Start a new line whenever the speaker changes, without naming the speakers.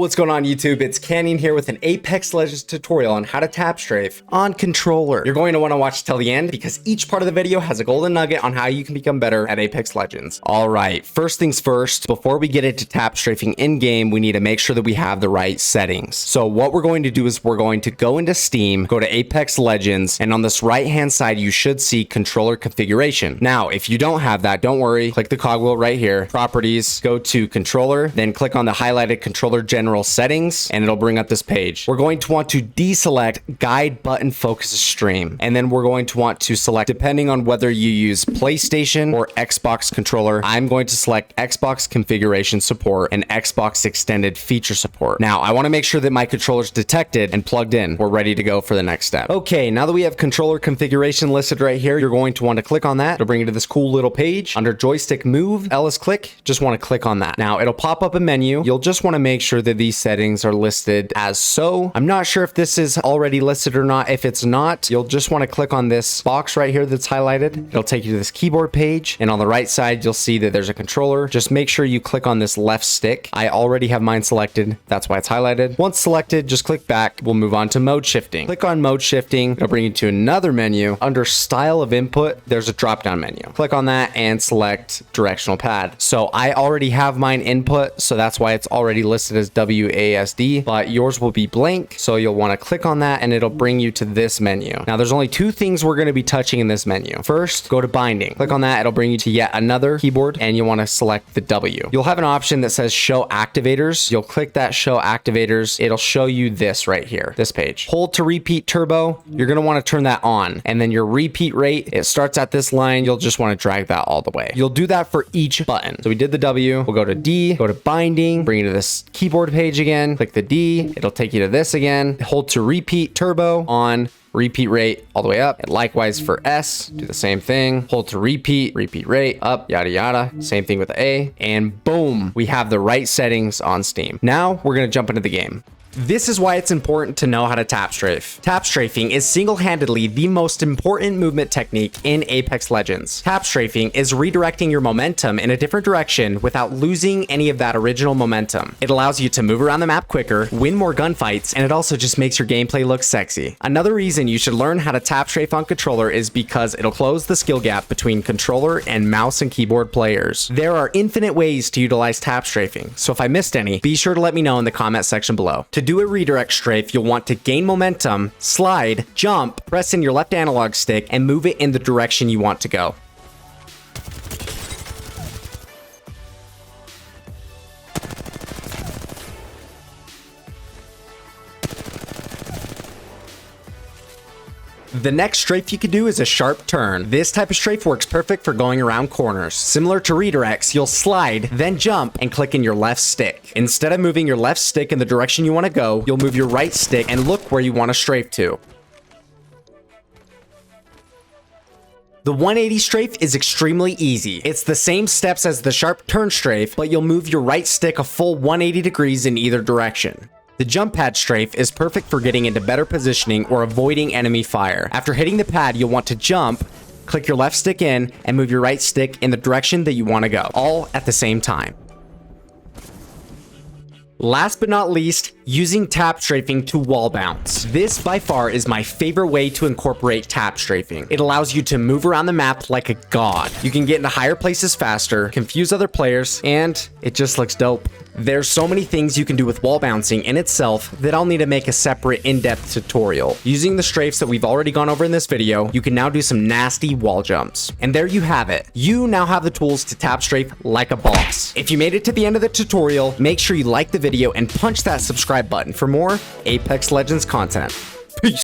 What's going on YouTube? It's Canyon here with an Apex Legends tutorial on how to tap strafe on controller. You're going to want to watch till the end because each part of the video has a golden nugget on how you can become better at Apex Legends. All right, first things first, before we get into tap strafing in game, we need to make sure that we have the right settings. So what we're going to do is we're going to go into Steam, go to Apex Legends, and on this right hand side, you should see controller configuration. Now, if you don't have that, don't worry, click the cogwheel right here, properties, go to controller, then click on the highlighted controller general settings, and it'll bring up this page. We're going to want to deselect guide button focus stream, and then we're going to want to select, depending on whether you use PlayStation or Xbox controller. I'm going to select Xbox configuration support and Xbox extended feature support. Now, I want to make sure that my controller's detected and plugged in. We're ready to go for the next step. Okay, now that we have controller configuration listed right here, you're going to want to click on that. It'll bring you to this cool little page. Under joystick move, LS click, just want to click on that. Now, it'll pop up a menu. You'll just want to make sure that these settings are listed as so. I'm not sure if this is already listed or not. If it's not, you'll just want to click on this box right here that's highlighted. It'll take you to this keyboard page, and on the right side, you'll see that there's a controller. Just make sure you click on this left stick. I already have mine selected. That's why it's highlighted. Once selected, just click back. We'll move on to mode shifting. Click on mode shifting. It'll bring you to another menu. Under style of input, there's a drop-down menu. Click on that and select directional pad. So I already have mine input, so that's why it's already listed as WASD, but yours will be blank. So you'll want to click on that and it'll bring you to this menu. Now there's only two things we're going to be touching in this menu. First, go to binding. Click on that. It'll bring you to yet another keyboard and you want to select the W. You'll have an option that says show activators. You'll click that show activators. It'll show you this right here, this page. Hold to repeat turbo. You're going to want to turn that on, and then your repeat rate, it starts at this line. You'll just want to drag that all the way. You'll do that for each button. So we did the W. We'll go to D, go to binding, bring you to this keyboard page again. Click the D, it'll take you to this again. Hold to repeat turbo on, repeat rate all the way up. And likewise for S, do the same thing. Hold to repeat rate up, yada yada. Same thing with the A, and boom, we have the right settings on Steam. Now we're gonna jump into the game. This is why it's important to know how to tap strafe. Tap strafing is single-handedly the most important movement technique in Apex Legends. Tap strafing is redirecting your momentum in a different direction without losing any of that original momentum. It allows you to move around the map quicker, win more gunfights, and it also just makes your gameplay look sexy. Another reason you should learn how to tap strafe on controller is because it'll close the skill gap between controller and mouse and keyboard players. There are infinite ways to utilize tap strafing, so if I missed any, be sure to let me know in the comment section below. To do a redirect strafe, you'll want to gain momentum, slide, jump, press in your left analog stick, and move it in the direction you want to go. The next strafe you could do is a sharp turn. This type of strafe works perfect for going around corners. Similar to redirects, you'll slide, then jump, and click in your left stick. Instead of moving your left stick in the direction you want to go, you'll move your right stick and look where you want to strafe to. The 180 strafe is extremely easy. It's the same steps as the sharp turn strafe, but you'll move your right stick a full 180 degrees in either direction. The jump pad strafe is perfect for getting into better positioning or avoiding enemy fire. After hitting the pad, you'll want to jump, click your left stick in, and move your right stick in the direction that you want to go, all at the same time. Last but not least, using tap strafing to wall bounce. This by far is my favorite way to incorporate tap strafing. It allows you to move around the map like a god. You can get into higher places faster, confuse other players, and it just looks dope. There's so many things you can do with wall bouncing in itself that I'll need to make a separate in-depth tutorial. Using the strafes that we've already gone over in this video, you can now do some nasty wall jumps. And there you have it. You now have the tools to tap strafe like a boss. If you made it to the end of the tutorial, make sure you like the video and punch that subscribe button for more Apex Legends content.